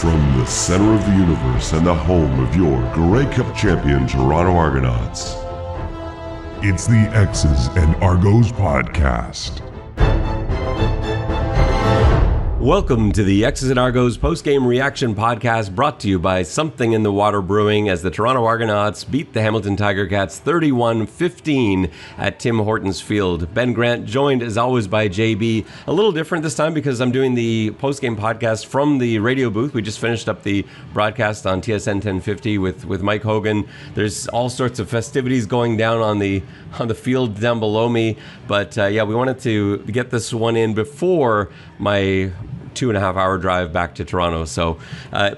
From the center of the universe and the home of your Grey Cup champion Toronto Argonauts, it's the X's and Argos podcast. Welcome to the X's and Argos postgame reaction podcast, brought to you by Something in the Water Brewing, as the Toronto Argonauts beat the Hamilton Tiger Cats 31-15 at Tim Horton's field. Ben Grant, joined as always by JB. A little different this time because I'm doing the postgame podcast from the radio booth. We just finished up the broadcast on TSN 1050 with Mike Hogan. There's all sorts of festivities going down on the field down below me, but we wanted to get this one in before my 2.5 hour drive back to Toronto. So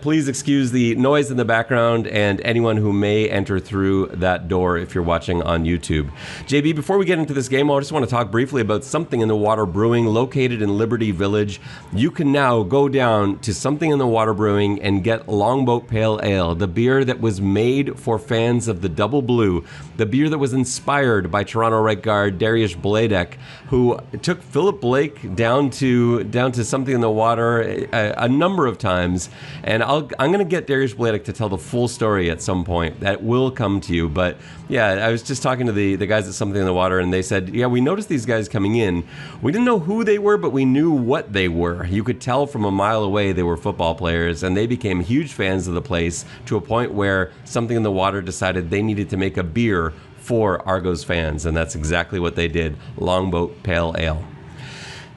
please excuse the noise in the background and anyone who may enter through that door if you're watching on YouTube. JB, before we get into this game, I just want to talk briefly about Something in the Water Brewing, located in Liberty Village. You can now go down to Something in the Water Brewing and get Longboat Pale Ale, the beer that was made for fans of the Double Blue, the beer that was inspired by Toronto right guard Dariusz Bladek, who took Philip Blake down to Something in the Water a number of times, and I'm going to get Dariusz Bladek to tell the full story at some point. That will come to you. But yeah, I was just talking to the guys at Something in the Water, and they said, yeah, we noticed these guys coming in. We didn't know who they were, but we knew what they were. You could tell from a mile away they were football players, and they became huge fans of the place to a point where Something in the Water decided they needed to make a beer for Argos fans, and that's exactly what they did. Longboat Pale Ale.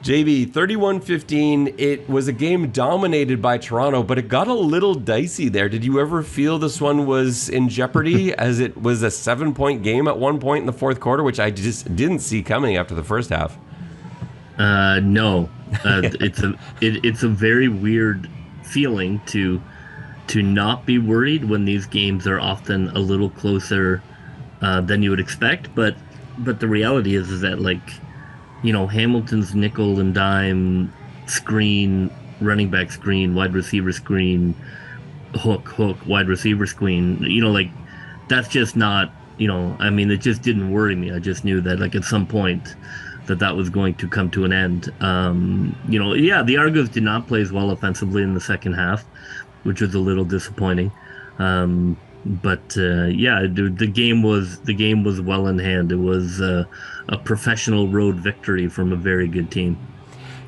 JB, 31-15, it was a game dominated by Toronto, but it got a little dicey there. Did you ever feel this one was in jeopardy, as it was a 7-point game at one point in the fourth quarter, which I just didn't see coming after the first half? No. It's a very weird feeling to not be worried when these games are often a little closer than you would expect, but the reality is that, like, you know, Hamilton's nickel and dime screen, running back screen, wide receiver screen, hook, wide receiver screen, you know, like, that's just not, you know, I mean, it just didn't worry me. I just knew that, like, at some point that was going to come to an end. You know, yeah, the Argos did not play as well offensively in the second half, which was a little disappointing. But the game was well in hand. It was a professional road victory from a very good team.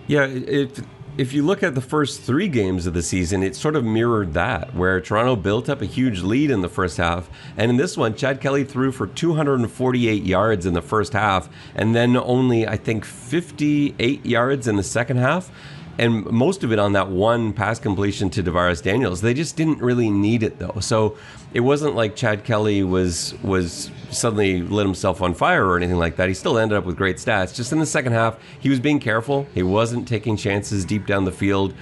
Yeah, if you look at the first 3 games of the season, it sort of mirrored that, where Toronto built up a huge lead in the first half. And in this one, Chad Kelly threw for 248 yards in the first half, and then only, I think, 58 yards in the second half. And most of it on that one pass completion to Devaris Daniels. They just didn't really need it, though. So it wasn't like Chad Kelly was suddenly lit himself on fire or anything like that. He still ended up with great stats. Just in the second half, he was being careful. He wasn't taking chances deep down the field.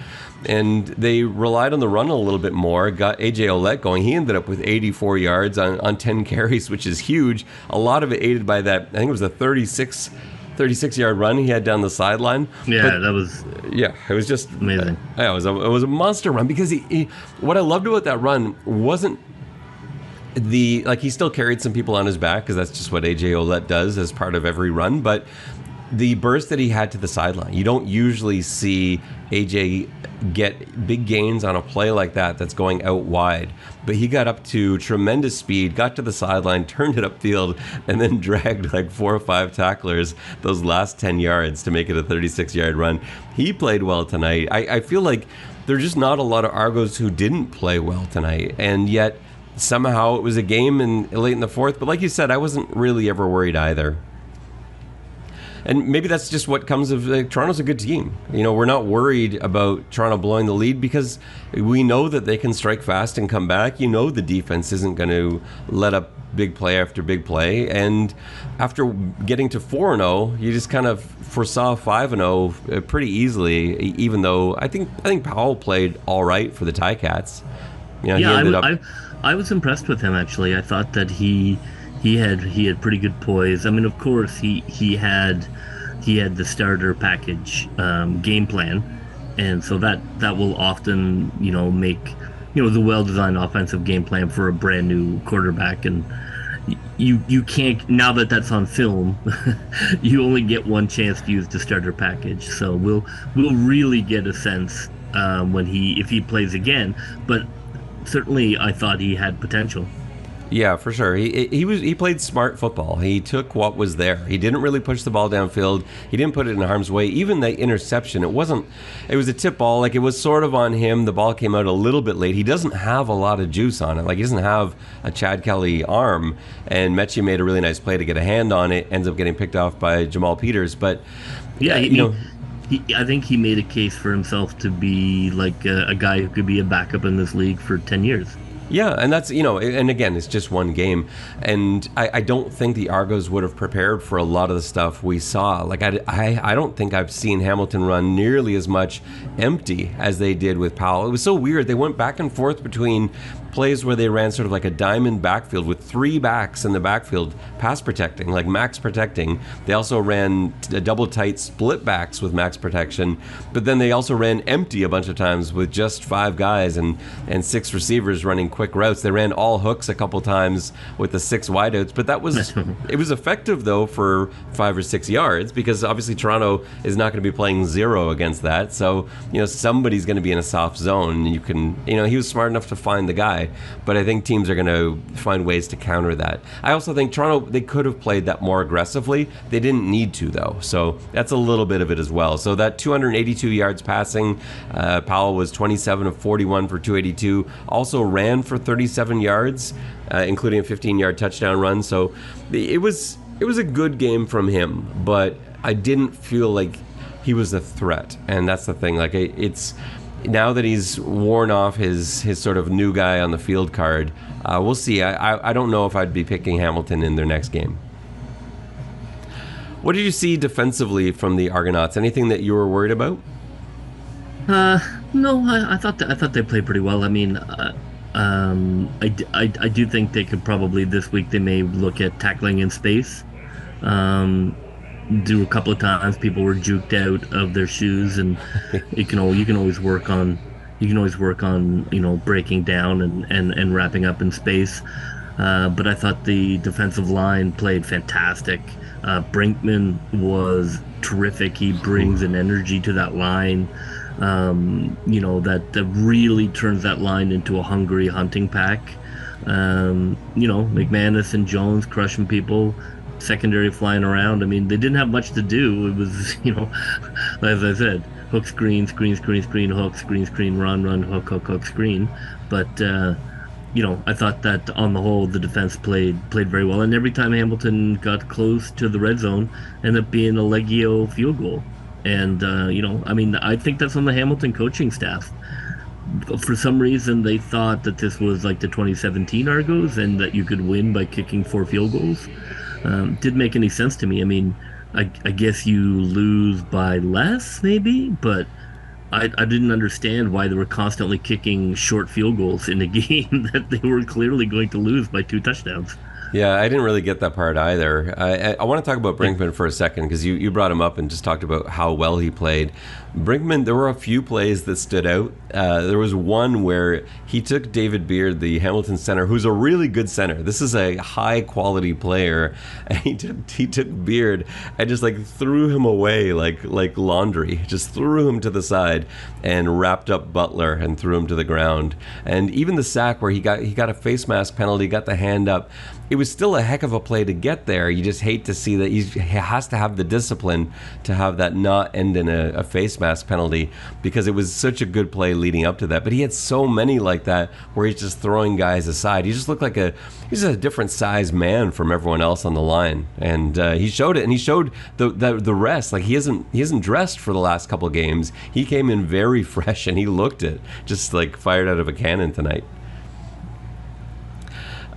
And they relied on the run a little bit more, got A.J. Ouellette going. He ended up with 84 yards on 10 carries, which is huge. A lot of it aided by that, I think it was a 36-yard run he had down the sideline. Yeah, that was... Yeah, it was just... amazing. It was a monster run, because he what I loved about that run wasn't he still carried some people on his back, because that's just what A.J. Ouellette does as part of every run, but the burst that he had to the sideline. You don't usually see A.J. get big gains on a play like that's going out wide. But he got up to tremendous speed, got to the sideline, turned it upfield, and then dragged like 4 or 5 tacklers those last 10 yards to make it a 36-yard run. He played well tonight. I feel like there's just not a lot of Argos who didn't play well tonight, and yet somehow it was a game late in the fourth. But like you said, I wasn't really ever worried either. And maybe that's just what comes of Toronto's a good team. You know, we're not worried about Toronto blowing the lead because we know that they can strike fast and come back. You know the defense isn't going to let up big play after big play. And after getting to 4-0, you just kind of foresaw 5-0 pretty easily, even though I think Powell played all right for the Ticats. You know, yeah, I was impressed with him, actually. I thought that he had pretty good poise. I mean, of course, he had the starter package game plan, and so that will often, you know, make, you know, the well-designed offensive game plan for a brand new quarterback. And you can't, now that that's on film, you only get one chance to use the starter package. So we'll really get a sense if he plays again. But certainly, I thought he had potential. Yeah, for sure. He played smart football. He took what was there. He didn't really push the ball downfield. He didn't put it in harm's way. Even the interception, it was a tip ball. Like, it was sort of on him. The ball came out a little bit late. He doesn't have a lot of juice on it. Like, he doesn't have a Chad Kelly arm. And Mechie made a really nice play to get a hand on it. Ends up getting picked off by Jamal Peters. But yeah, I think he made a case for himself to be like a guy who could be a backup in this league for 10 years. Yeah, and that's, and again, it's just one game. And I don't think the Argos would have prepared for a lot of the stuff we saw. Like, I don't think I've seen Hamilton run nearly as much empty as they did with Powell. It was so weird. They went back and forth between plays where they ran sort of like a diamond backfield with three backs in the backfield, pass protecting, like max protecting. They also ran double tight split backs with max protection, but then they also ran empty a bunch of times with just five guys and six receivers running quick routes. They ran all hooks a couple times with the six wideouts, but it was effective though for 5 or 6 yards, because obviously Toronto is not going to be playing zero against that. So, somebody's going to be in a soft zone. You can, he was smart enough to find the guy, but I think teams are going to find ways to counter that. I also think Toronto, they could have played that more aggressively. They didn't need to though. So that's a little bit of it as well. So that 282 yards passing, Powell was 27 of 41 for 282, also ran for 37 yards, including a 15-yard touchdown run. So it was a good game from him, but I didn't feel like he was a threat. And that's the thing. Like, it's now that he's worn off his sort of new guy on the field card, we'll see. I don't know if I'd be picking Hamilton in their next game. What did you see defensively from the Argonauts? Anything that you were worried about? No, I thought they played pretty well. I mean, I do think they could probably this week they may look at tackling in space. Do a couple of times people were juked out of their shoes, and you can always work on breaking down and wrapping up in space. But I thought the defensive line played fantastic. Brinkman was terrific. He brings an energy to that line, that really turns that line into a hungry hunting pack. McManus and Jones crushing people, secondary flying around. I mean, they didn't have much to do. It was, as I said, hook, screen, hook, screen, run, hook, screen. But I thought that on the whole the defense played very well, and every time Hamilton got close to the red zone, ended up being a Legio field goal. And I think that's on the Hamilton coaching staff. For some reason, they thought that this was like the 2017 Argos, and that you could win by kicking 4 field goals. Didn't make any sense to me. I mean, I guess you lose by less, maybe, but I didn't understand why they were constantly kicking short field goals in a game that they were clearly going to lose by 2 touchdowns. Yeah, I didn't really get that part either. I want to talk about Brinkman for a second, because you brought him up and just talked about how well he played. Brinkman, there were a few plays that stood out. There was one where he took David Beard, the Hamilton center, who's a really good center. This is a high-quality player. And he took Beard and just threw him away like laundry. Just threw him to the side and wrapped up Butler and threw him to the ground. And even the sack where he got a face mask penalty, got the hand up, it was still a heck of a play to get there. You just hate to see that he has to have the discipline to have that not end in a face mask penalty, because it was such a good play leading up to that. But he had so many like that where he's just throwing guys aside. He just looked like he's a different size man from everyone else on the line, and he showed it. And he showed the rest. Like, he hasn't dressed for the last couple games. He came in very fresh, and he looked it just like fired out of a cannon tonight.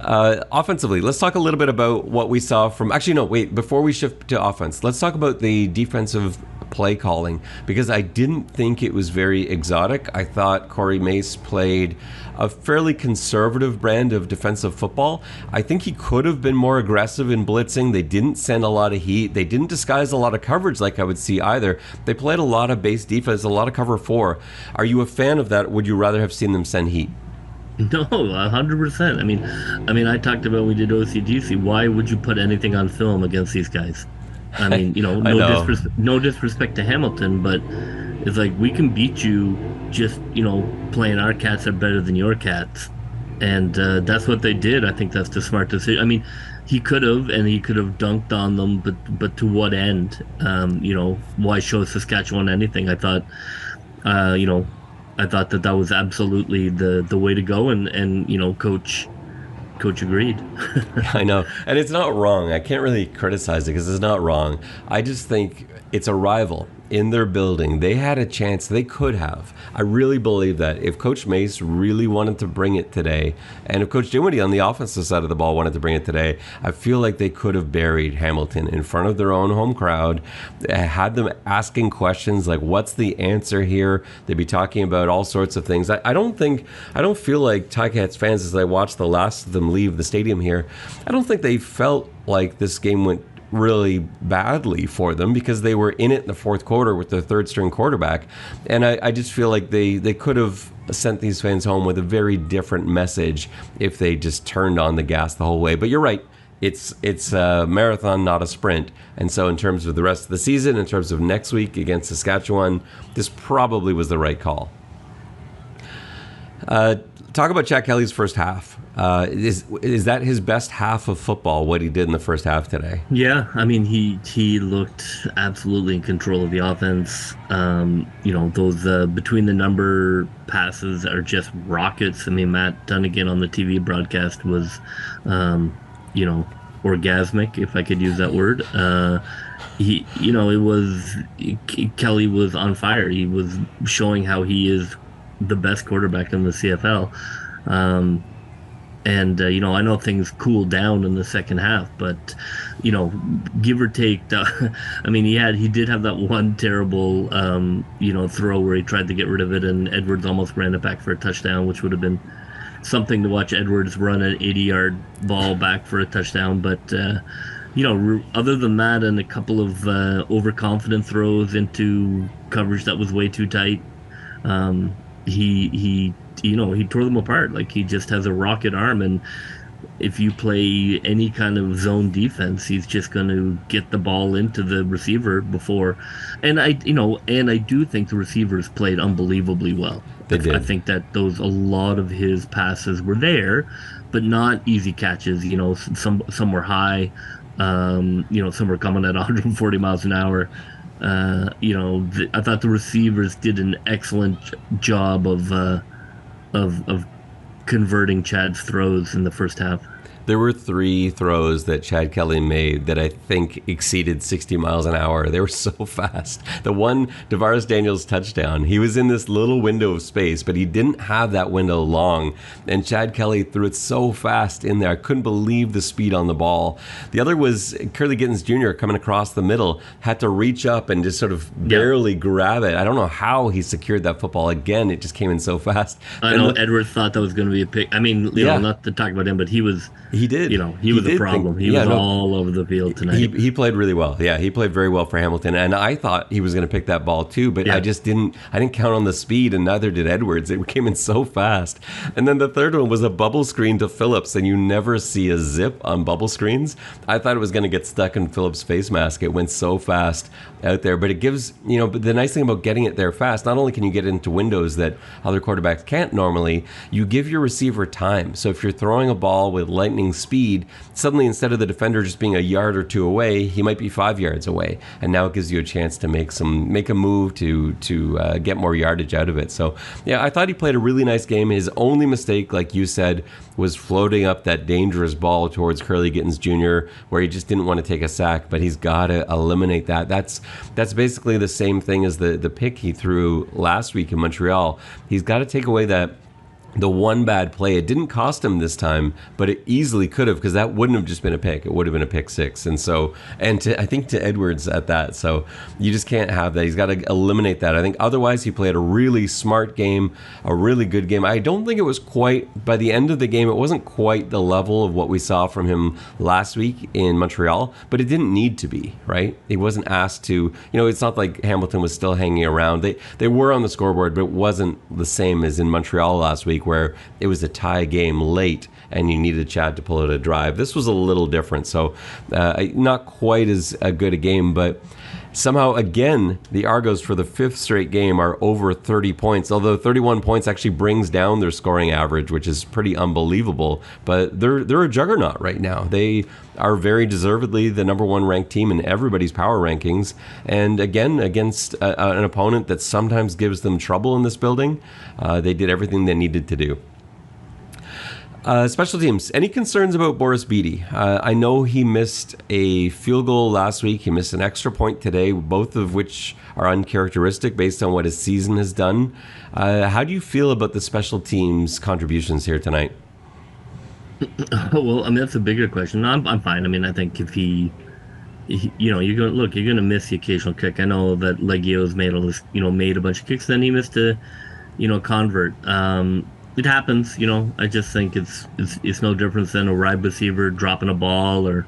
Offensively, let's talk a little bit about what we saw from... Actually, no, wait. Before we shift to offense, let's talk about the defensive play calling, because I didn't think it was very exotic. I thought Corey Mace played a fairly conservative brand of defensive football. I think he could have been more aggressive in blitzing. They didn't send a lot of heat. They didn't disguise a lot of coverage like I would see either. They played a lot of base defense, a lot of cover 4. Are you a fan of that? Would you rather have seen them send heat? No, 100%. I mean, I talked about when we did OCDC. Why would you put anything on film against these guys? I mean, no disrespect to Hamilton, but it's like, we can beat you just, playing our cats are better than your cats. And that's what they did. I think that's the smart decision. I mean, he could have dunked on them, but to what end? Why show Saskatchewan anything? I thought, that was absolutely the way to go, and coach agreed. I know, and it's not wrong. I can't really criticize it because it's not wrong. I just think it's a rival in their building. They had a chance. They could have. I really believe that if Coach Mace really wanted to bring it today, and if Coach Dinwiddie on the offensive side of the ball wanted to bring it today, I feel like they could have buried Hamilton in front of their own home crowd, had them asking questions like, what's the answer here? They'd be talking about all sorts of things. I don't feel like Ticats fans, as I watched the last of them leave the stadium here, I don't think they felt like this game went really badly for them because they were in it in the fourth quarter with their third string quarterback. And I just feel like they could have sent these fans home with a very different message if they just turned on the gas the whole way. But you're right. It's a marathon, not a sprint. And so in terms of the rest of the season, in terms of next week against Saskatchewan, this probably was the right call. Talk about Chad Kelly's first half. Is that his best half of football, what he did in the first half today? Yeah, I mean, he looked absolutely in control of the offense. Those between the number passes are just rockets. I mean, Matt Dunnigan on the TV broadcast was, orgasmic, if I could use that word. Kelly was on fire. He was showing how he is the best quarterback in the CFL. I know things cooled down in the second half, but, give or take, he did have that one terrible, throw where he tried to get rid of it and Edwards almost ran it back for a touchdown, which would have been something to watch Edwards run an 80-yard ball back for a touchdown. But, other than that and a couple of overconfident throws into coverage that was way too tight, he tore them apart. Like, he just has a rocket arm, and if you play any kind of zone defense, he's just going to get the ball into the receiver before. And I do think the receivers played unbelievably well. They did. I think that a lot of his passes were there, but not easy catches. Some were high. Some were coming at 140 miles an hour. I thought the receivers did an excellent job of converting Chad's throws in the first half. There were 3 throws that Chad Kelly made that I think exceeded 60 miles an hour. They were so fast. The one, DeVaris Daniels touchdown, he was in this little window of space, but he didn't have that window long. And Chad Kelly threw it so fast in there. I couldn't believe the speed on the ball. The other was Curly Gittens Jr. coming across the middle, had to reach up and just sort of barely grab it. I don't know how he secured that football. Again, it just came in so fast. I know Edwards thought that was going to be a pick. I mean, not to talk about him, but he was... He did. He was a problem. He was all over the field tonight. He played really well. Yeah, he played very well for Hamilton. And I thought he was going to pick that ball too, but I didn't count on the speed, and neither did Edwards. It came in so fast. And then the third one was a bubble screen to Phillips, and you never see a zip on bubble screens. I thought it was going to get stuck in Phillips' face mask. It went so fast out there. But it gives, but the nice thing about getting it there fast, not only can you get into windows that other quarterbacks can't normally, you give your receiver time. So if you're throwing a ball with lightning speed, suddenly instead of the defender just being a yard or two away, he might be 5 yards away, and now it gives you a chance to make a move to get more yardage out of it. So yeah, I thought he played a really nice game. His only mistake, like you said, was floating up that dangerous ball towards Curly Gittens Jr., where he just didn't want to take a sack, but he's got to eliminate that. That's basically the same thing as the pick he threw last week in Montreal. He's got to take away the one bad play. It didn't cost him this time, but it easily could have, because that wouldn't have just been a pick. It would have been a pick six. And so, I think to Edwards at that. So you just can't have that. He's got to eliminate that. I think otherwise he played a really smart game, a really good game. I don't think it was quite, by the end of the game, it wasn't quite the level of what we saw from him last week in Montreal, but it didn't need to be, right? He wasn't asked to, it's not like Hamilton was still hanging around. They were on the scoreboard, but it wasn't the same as in Montreal last week, where it was a tie game late and you needed Chad to pull out a drive. This was a little different, so not quite as good a game, but Somehow, again, the Argos for the 5th straight game are over 30 points, although 31 points actually brings down their scoring average, which is pretty unbelievable. But they're a juggernaut right now. They are very deservedly the number 1 ranked team in everybody's power rankings. And again, against an opponent that sometimes gives them trouble in this building, they did everything they needed to do. Special teams. Any concerns about Boris Beatty? I know he missed a field goal last week. He missed an extra point today, both of which are uncharacteristic based on what his season has done. How do you feel about the special teams contributions here tonight? Well, I mean, that's a bigger question. I'm fine. I mean, I think if you're going to miss the occasional kick. I know that Leggio's made a bunch of kicks, then he missed a convert. It happens, I just think it's no difference than a wide receiver dropping a ball or,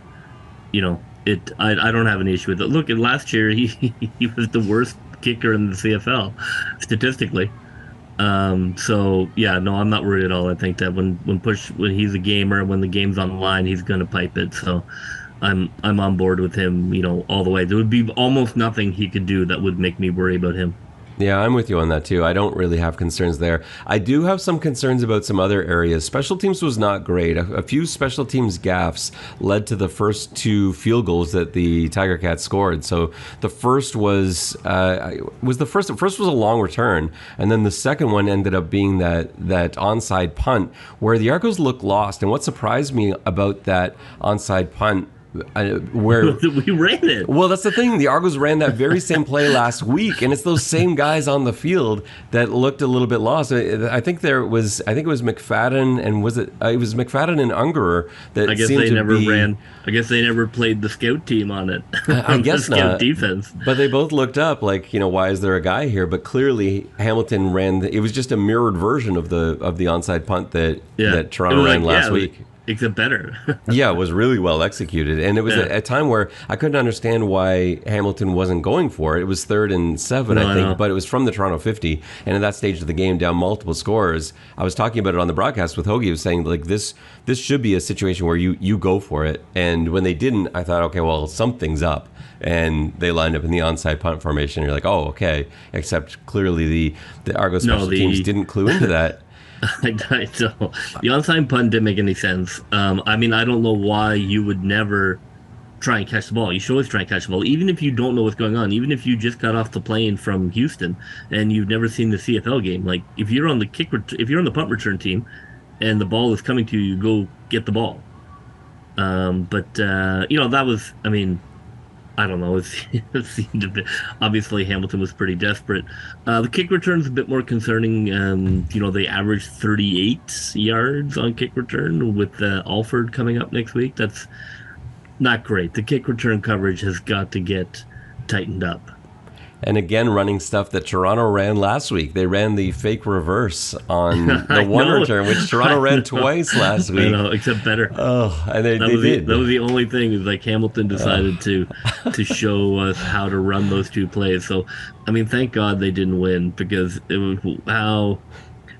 I don't have an issue with it. Look, last year he was the worst kicker in the CFL statistically. So yeah, no, I'm not worried at all. I think that when he's a gamer, when the game's on the line, he's going to pipe it. So I'm on board with him, all the way. There would be almost nothing he could do that would make me worry about him. Yeah, I'm with you on that too. I don't really have concerns there. I do have some concerns about some other areas. Special teams was not great. A few special teams gaffes led to the first 2 field goals that the Tiger Cats scored. So the first was the first. The first was a long return, and then the second one ended up being that onside punt where the Argos looked lost. And what surprised me about that onside punt, where we ran it. Well, that's the thing. The Argos ran that very same play last week, and it's those same guys on the field that looked a little bit lost. I think it was McFadden, and it was McFadden and Ungerer that I guess seemed they to never be, ran. I guess they never played the scout team on it. I guess the not. scout defense. But they both looked up like, why is there a guy here? But clearly Hamilton ran. It was just a mirrored version of the onside punt that Toronto ran last week. Except better. Yeah, it was really well executed. And it was a time where I couldn't understand why Hamilton wasn't going for it. It was 3rd and 7, I think, but it was from the Toronto 50. And at that stage of the game, down multiple scores, I was talking about it on the broadcast with Hoagie. He was saying, like, this should be a situation where you go for it. And when they didn't, I thought, okay, well, something's up. And they lined up in the onside punt formation. And you're like, oh, okay. Except clearly the Argos special teams didn't clue into that. So the onside punt didn't make any sense. I mean, I don't know why you would never try and catch the ball. You should always try and catch the ball, even if you don't know what's going on. Even if you just got off the plane from Houston and you've never seen the CFL game. Like if you're on the punt return team, and the ball is coming to you, you go get the ball. That was. I mean, I don't know. It seemed a bit. Obviously, Hamilton was pretty desperate. The kick return's a bit more concerning. They averaged 38 yards on kick return with Alford coming up next week. That's not great. The kick return coverage has got to get tightened up. And again, running stuff that Toronto ran last week. They ran the fake reverse on the one return, which Toronto ran twice last week. I know, except better. Oh, and they did. That was the only thing. Is like Hamilton decided to show us how to run those 2 plays. So, I mean, thank God they didn't win, because it was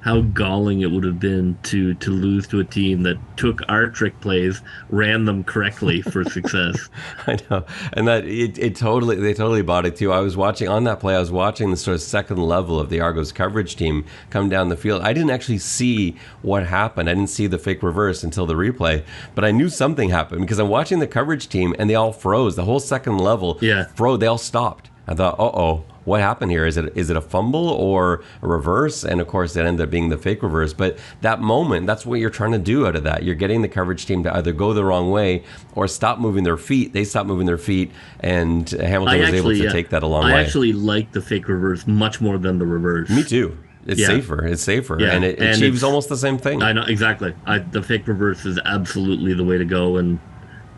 how galling it would have been to lose to a team that took our trick plays, ran them correctly for success. I know, and that they totally bought it too. I was watching on that play. I was watching the sort of second level of the Argos coverage team come down the field. I didn't actually see what happened. I didn't see the fake reverse until the replay, but I knew something happened because I'm watching the coverage team and they all froze. The whole second level froze. They all stopped. I thought, uh-oh. What happened here? Is it a fumble or a reverse? And of course, it ended up being the fake reverse. But that moment, that's what you're trying to do out of that. You're getting the coverage team to either go the wrong way or stop moving their feet. They stopped moving their feet, and Hamilton was able to take that a long way. I actually like the fake reverse much more than the reverse. Me too. It's safer. It's safer, and it achieves almost the same thing. I know exactly. The fake reverse is absolutely the way to go, and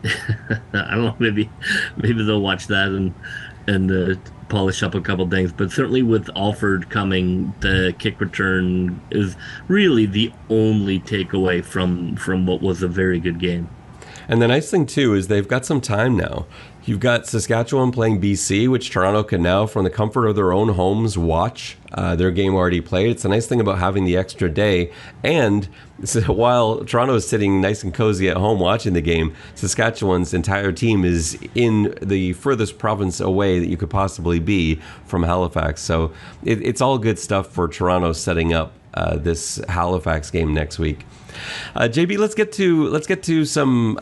I don't know. Maybe they'll watch that and polish up a couple things, but certainly with Alford coming, the kick return is really the only takeaway from what was a very good game. And the nice thing too is they've got some time now. You've got Saskatchewan playing BC, which Toronto can now, from the comfort of their own homes, watch their game already played. It's a nice thing about having the extra day. And while Toronto is sitting nice and cozy at home watching the game, Saskatchewan's entire team is in the furthest province away that you could possibly be from Halifax. So it's all good stuff for Toronto setting up this Halifax game next week. JB, let's get to some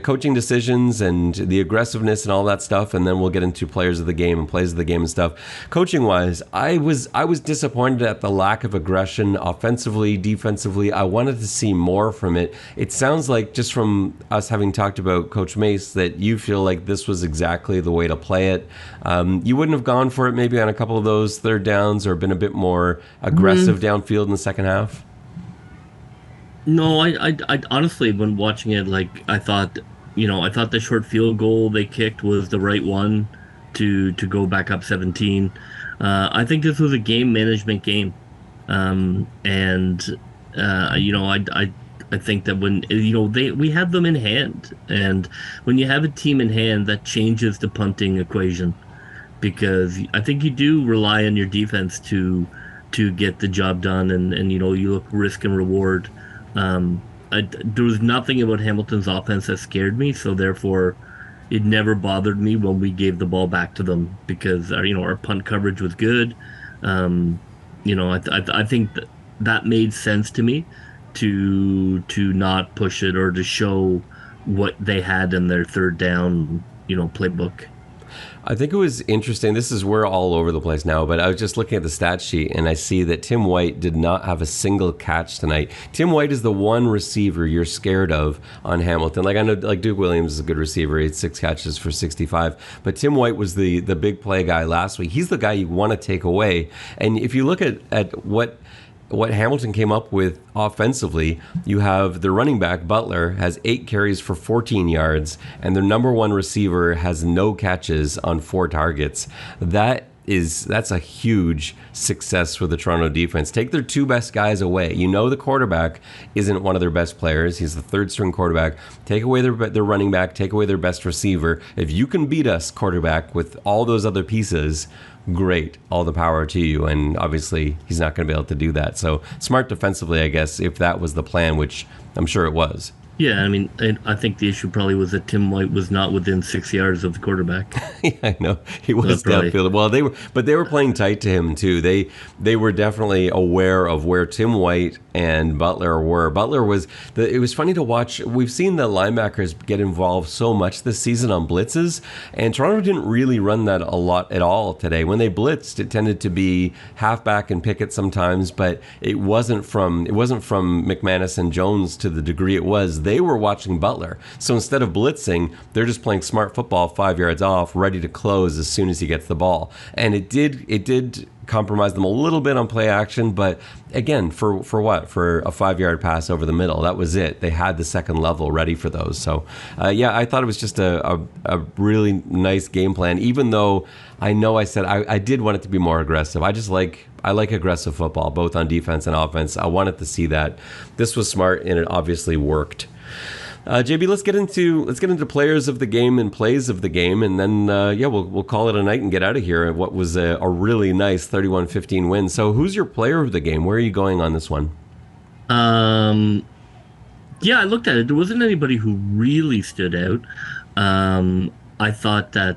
coaching decisions and the aggressiveness and all that stuff, and then we'll get into players of the game and plays of the game and stuff. Coaching wise, I was disappointed at the lack of aggression offensively, defensively. I wanted to see more from it. It sounds like, just from us having talked about Coach Mace, that you feel like this was exactly the way to play it. You wouldn't have gone for it maybe on a couple of those third downs, or been a bit more aggressive downfield in the second half? No, I honestly, when watching it, I thought the short field goal they kicked was the right one to go back up 17. I think this was a game management game, I think that when we had them in hand, and when you have a team in hand, that changes the punting equation, because I think you do rely on your defense to get the job done, and you look risk and reward. There was nothing about Hamilton's offense that scared me, so therefore it never bothered me when we gave the ball back to them, because our punt coverage was good. I think that made sense to me, to not push it, or to show what they had in their third down playbook. I think it was interesting. This is, we're all over the place now, but I was just looking at the stat sheet, and I see that Tim White did not have a single catch tonight. Tim White is the one receiver you're scared of on Hamilton. I know, Duke Williams is a good receiver. He had 6 catches for 65, but Tim White was the big play guy last week. He's the guy you want to take away. And if you look at what Hamilton came up with offensively, you have the running back, Butler, has 8 carries for 14 yards, and their number one receiver has no catches on 4 targets. That's a huge success for the Toronto defense. Take their 2 best guys away. The quarterback isn't one of their best players. He's the 3rd string quarterback. Take away their running back, take away their best receiver. If you can beat us, quarterback, with all those other pieces, great, all the power to you. And obviously he's not going to be able to do that. So smart defensively, I guess, if that was the plan, which I'm sure it was. Yeah, I think the issue probably was that Tim White was not within 6 yards of the quarterback. Yeah, I know. He was downfield. Well, they were playing tight to him too. They were definitely aware of where Tim White and Butler were. It was funny to watch. We've seen the linebackers get involved so much this season on blitzes, and Toronto didn't really run that a lot at all today. When they blitzed, it tended to be halfback and picket sometimes, but it wasn't from McManus and Jones to the degree it was. They were watching Butler. So instead of blitzing, they're just playing smart football 5 yards off, ready to close as soon as he gets the ball. And it did compromise them a little bit on play action, but again, for what? For a 5-yard pass over the middle. That was it. They had the second level ready for those. So I thought it was just a really nice game plan, even though I know I said I did want it to be more aggressive. I like aggressive football, both on defense and offense. I wanted to see that. This was smart, and it obviously worked. JB, let's get into players of the game and plays of the game, and then we'll call it a night and get out of here. What was a really nice 31-15 win. So, who's your player of the game? Where are you going on this one? I looked at it. There wasn't anybody who really stood out. I thought that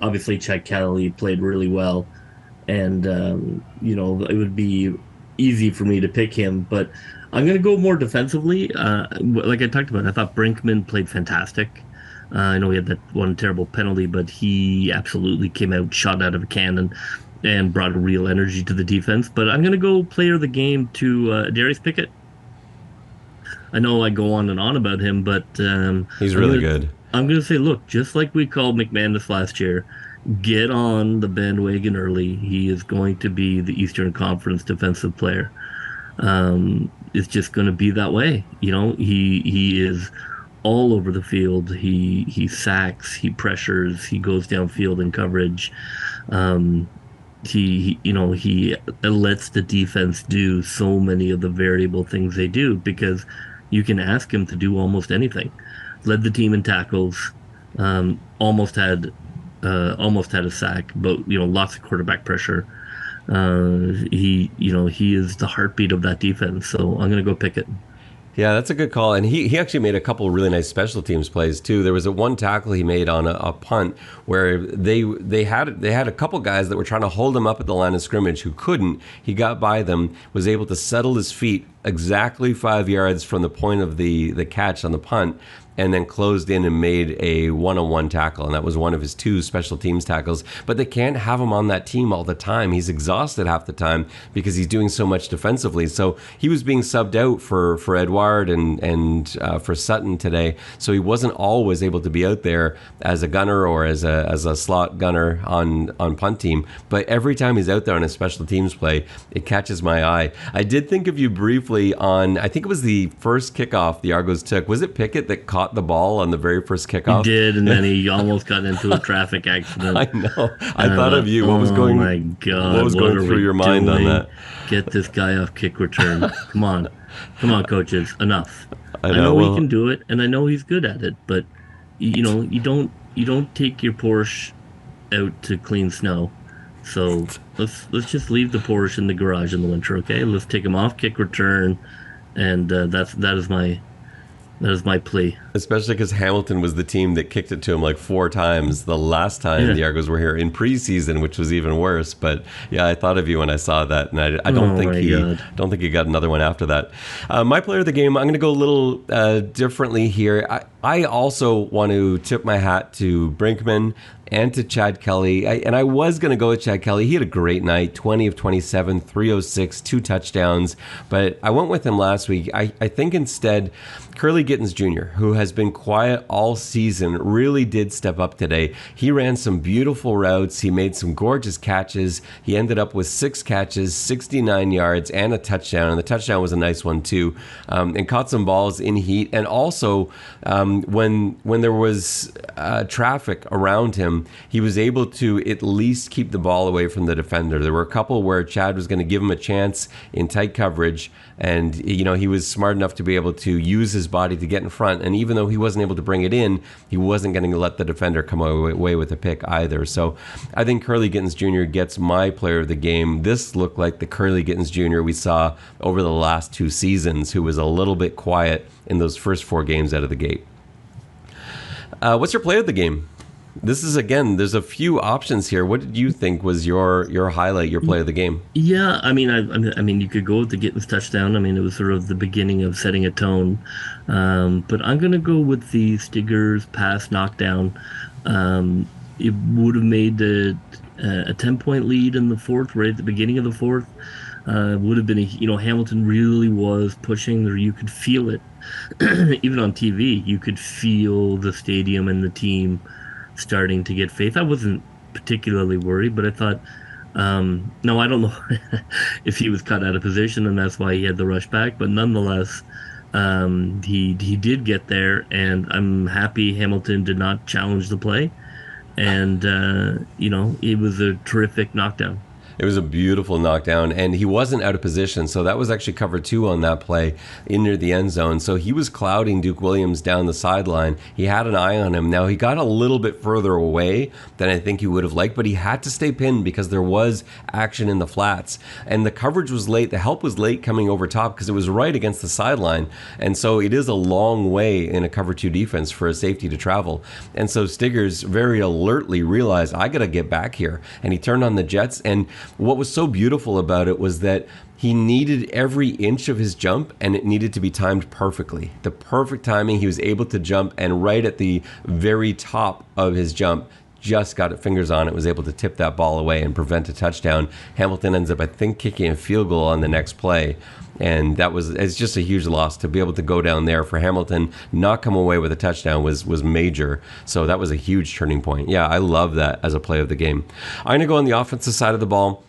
obviously Chad Kelly played really well, and it would be easy for me to pick him, but I'm going to go more defensively. Like I talked about, I thought Brinkman played fantastic. I know he had that one terrible penalty, but he absolutely came out shot out of a cannon and brought a real energy to the defense. But I'm going to go player of the game to Darius Pickett. I know I go on and on about him, but he's really good. I'm going to say, look, just like we called McManus last year, get on the bandwagon early. He is going to be the Eastern Conference defensive player. It's just going to be that way. He is all over the field. He sacks, he pressures, he goes downfield in coverage. He lets the defense do so many of the variable things they do, because you can ask him to do almost anything. Led the team in tackles, almost had a sack, but lots of quarterback pressure. He is the heartbeat of that defense. So I'm gonna go Pickett. Yeah, that's a good call. And he actually made a couple of really nice special teams plays too. There was a one tackle he made on a punt where they had a couple guys that were trying to hold him up at the line of scrimmage who couldn't. He got by them, was able to settle his feet exactly 5 yards from the point of the catch on the punt, and then closed in and made a one-on-one tackle. And that was one of his 2 special teams tackles. But they can't have him on that team all the time. He's exhausted half the time because he's doing so much defensively. So he was being subbed out for Edouard and for Sutton today. So he wasn't always able to be out there as a gunner or as a slot gunner on punt team. But every time he's out there on a special teams play, it catches my eye. I did think of you briefly on, I think it was the first kickoff the Argos took. Was it Pickett that caught the ball on the very first kickoff? He did, and then he almost got into a traffic accident. I know. I thought of you. What was going? Oh my God! What was going through your mind on that? Get this guy off kick return. Come on, coaches. Enough. I know he can do it, and I know he's good at it. But you don't take your Porsche out to clean snow. So let's just leave the Porsche in the garage in the winter, okay? Let's take him off kick return, and that is my plea. Especially because Hamilton was the team that kicked it to him like 4 times the last time the Argos were here in preseason, which was even worse. But yeah, I thought of you when I saw that, and I don't think he got another one after that. My player of the game, I'm going to go a little differently here. I also want to tip my hat to Brinkman and to Chad Kelly. I was going to go with Chad Kelly. He had a great night, 20 of 27, 306, 2 touchdowns. But I went with him last week. I think instead, Curly Gittens Jr., who has been quiet all season, really did step up today. He ran some beautiful routes. He made some gorgeous catches. He ended up with 6 catches, 69 yards, and a touchdown. And the touchdown was a nice one, too. And caught some balls in heat. And also, when there was traffic around him, he was able to at least keep the ball away from the defender. There were a couple where Chad was going to give him a chance in tight coverage, and he was smart enough to be able to use his body to get in front. And even though he wasn't able to bring it in, he wasn't going to let the defender come away with a pick either. So I think Curly Gittens Jr. gets my player of the game. This looked like the Curly Gittens Jr. we saw over the last 2 seasons, who was a little bit quiet in those first 4 games out of the gate. What's your play of the game? This is, again, there's a few options here. What did you think was your highlight, your play of the game? Yeah, I mean, you could go with the Gittens touchdown. I mean, it was sort of the beginning of setting a tone. But I'm going to go with the Stiggers pass knockdown. It would have made a 10-point lead in the fourth, right at the beginning of the fourth. Would have been Hamilton really was pushing there. You could feel it. Even on TV, you could feel the stadium and the team starting to get faith. I wasn't particularly worried, but I thought, no, I don't know if he was cut out of position and that's why he had the rush back, but nonetheless, he did get there, and I'm happy Hamilton did not challenge the play, and it was a terrific knockdown. It was a beautiful knockdown, and he wasn't out of position, so that was actually cover 2 on that play in near the end zone. So he was clouding Duke Williams down the sideline. He had an eye on him. Now, he got a little bit further away than I think he would have liked, but he had to stay pinned because there was action in the flats. And the coverage was late. The help was late coming over top because it was right against the sideline. And so it is a long way in a cover 2 defense for a safety to travel. And so Stiggers very alertly realized, I got to get back here. And he turned on the jets, and what was so beautiful about it was that he needed every inch of his jump, and it needed to be timed perfectly. The perfect timing, he was able to jump, and right at the very top of his jump, just got fingers on it, was able to tip that ball away and prevent a touchdown. Hamilton ends up, I think, kicking a field goal on the next play. And it's just a huge loss to be able to go down there. For Hamilton not come away with a touchdown was major. So that was a huge turning point. Yeah, I love that as a play of the game. I'm going to go on the offensive side of the ball.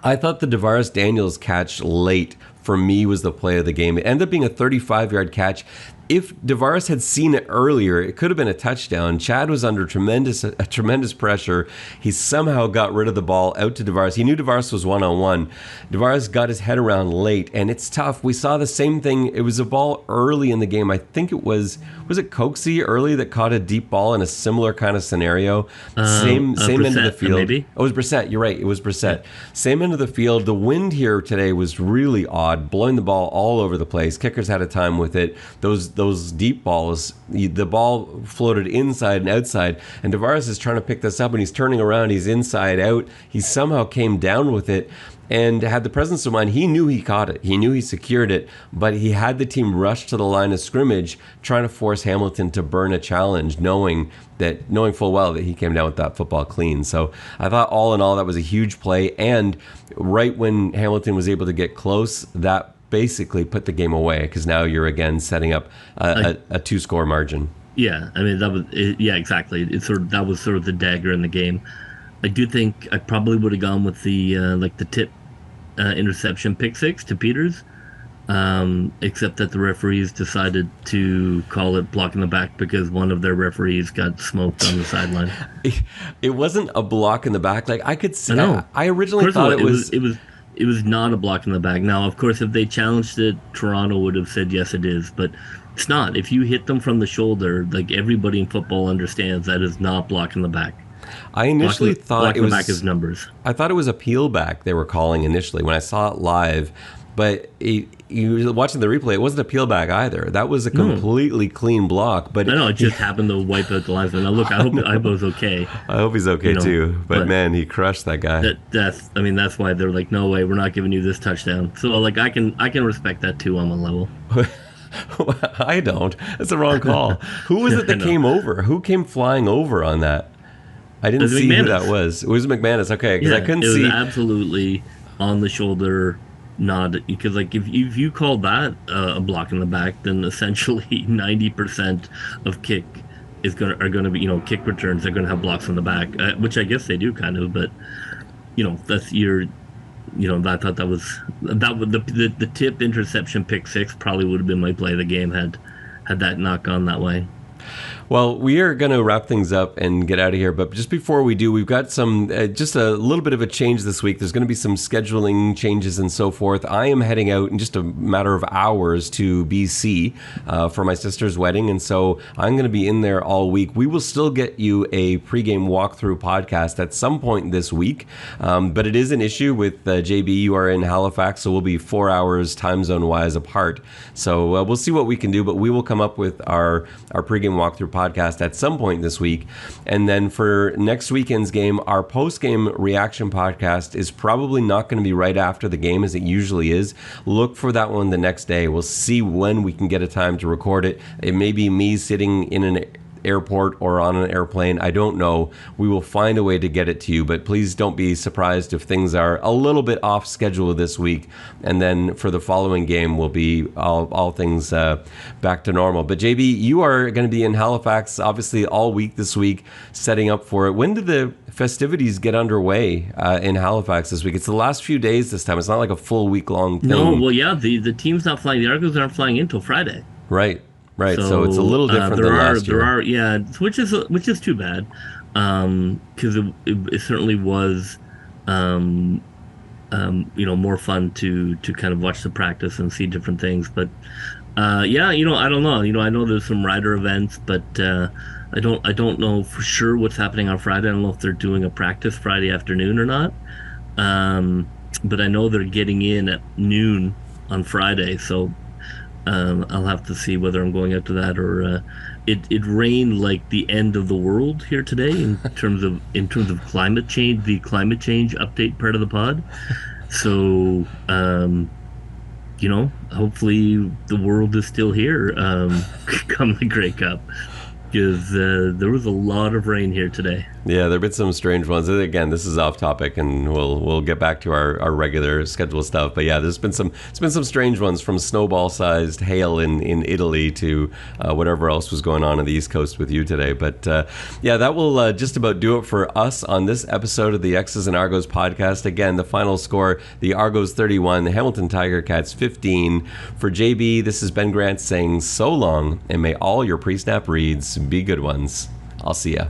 I thought the DeVaris Daniels catch late for me was the play of the game. It ended up being a 35-yard catch. if Tavares had seen it earlier, it could have been a touchdown. Chad was under tremendous pressure. He somehow got rid of the ball out to Tavares. He knew Tavares was one-on-one. Tavares got his head around late, and it's tough. We saw the same thing. It was a ball early in the game. I think it was it Coxie early that caught a deep ball in a similar kind of scenario? Same end of the field. Maybe? Oh, it was Brissett. You're right. It was Brissett. Yeah. Same end of the field. The wind here today was really odd, blowing the ball all over the place. Kickers had a time with it. Those deep balls, the ball floated inside and outside, and Tavares is trying to pick this up, and he's turning around. He's inside out. He somehow came down with it and had the presence of mind. He knew he caught it. He knew he secured it, but he had the team rush to the line of scrimmage, trying to force Hamilton to burn a challenge, knowing full well that he came down with that football clean. So I thought all in all, that was a huge play. And right when Hamilton was able to get close, that basically put the game away, because now you're again setting up a 2-score margin. Yeah, I mean, that was it. Yeah, exactly. That was sort of the dagger in the game. I do think I probably would have gone with the tip interception pick six to Peters, except that the referees decided to call it blocking the back because one of their referees got smoked on the sideline. It wasn't a block in the back. Like, I could see. I originally thought it was not a block in the back. Now, of course, if they challenged it, Toronto would have said yes, it is, but it's not. If you hit them from the shoulder, like everybody in football understands, that is not blocking the back. I initially thought it was back as numbers. I thought it was a peel back they were calling initially when I saw it live, but you were watching the replay. It wasn't a peel back either. That was a completely clean block. But I know it just happened to wipe out the linesman. Now look, I hope Ibo's okay. I hope he's okay too. But man, he crushed that guy. That's why they're like, no way, we're not giving you this touchdown. So like I can respect that too on one level. I don't. That's the wrong call. Who was it that came over? Who came flying over on that? I didn't see McManus. Who that was. It was McManus. Okay, because I couldn't see. It was absolutely on the shoulder nod. Because like if you call that a block in the back, then essentially 90% of kick are going to be kick returns. They're going to have blocks on the back, which I guess they do kind of. But that's your. I thought that was the tip interception pick six probably would have been my play of the game had that not gone that way. Well, we are going to wrap things up and get out of here. But just before we do, we've got some just a little bit of a change this week. There's going to be some scheduling changes and so forth. I am heading out in just a matter of hours to BC for my sister's wedding. And so I'm going to be in there all week. We will still get you a pregame walkthrough podcast at some point this week. But it is an issue with JB. You are in Halifax, so we'll be 4 hours time zone wise apart. So we'll see what we can do. But we will come up with our pregame walkthrough podcast at some point this week. And then for next weekend's game, our post-game reaction podcast is probably not going to be right after the game as it usually is. Look for that one the next day. We'll see when we can get a time to record it. It may be me sitting in an airport or on an airplane. I don't know. We will find a way to get it to you, but please don't be surprised if things are a little bit off schedule this week. And then for the following game will be all things back to normal. But JB, you are going to be in Halifax obviously all week this week, setting up for it. When do the festivities get underway in Halifax this week? It's the last few days this time. It's not like a full week-long thing. No, well, yeah, the team's not flying. The Argos aren't flying in until Friday. Right. So it's a little different than last year. Which is too bad, because it certainly was, more fun to kind of watch the practice and see different things. But I don't know. I know there's some rider events, but I don't know for sure what's happening on Friday. I don't know if they're doing a practice Friday afternoon or not. But I know they're getting in at noon on Friday, so. I'll have to see whether I'm going out to that or it rained like the end of the world here today in terms of climate change, the climate change update part of the pod. So hopefully the world is still here come the Grey Cup. because there was a lot of rain here today. Yeah, there have been some strange ones. Again, this is off topic, and we'll get back to our regular schedule stuff. But yeah, it's been some strange ones, from snowball-sized hail in Italy to whatever else was going on the East Coast with you today. But yeah, that will just about do it for us on this episode of the X's and Argos podcast. Again, the final score: the Argos 31, the Hamilton Tiger Cats 15. For JB, this is Ben Grant saying so long, and may all your pre-snap reads be good ones. I'll see ya.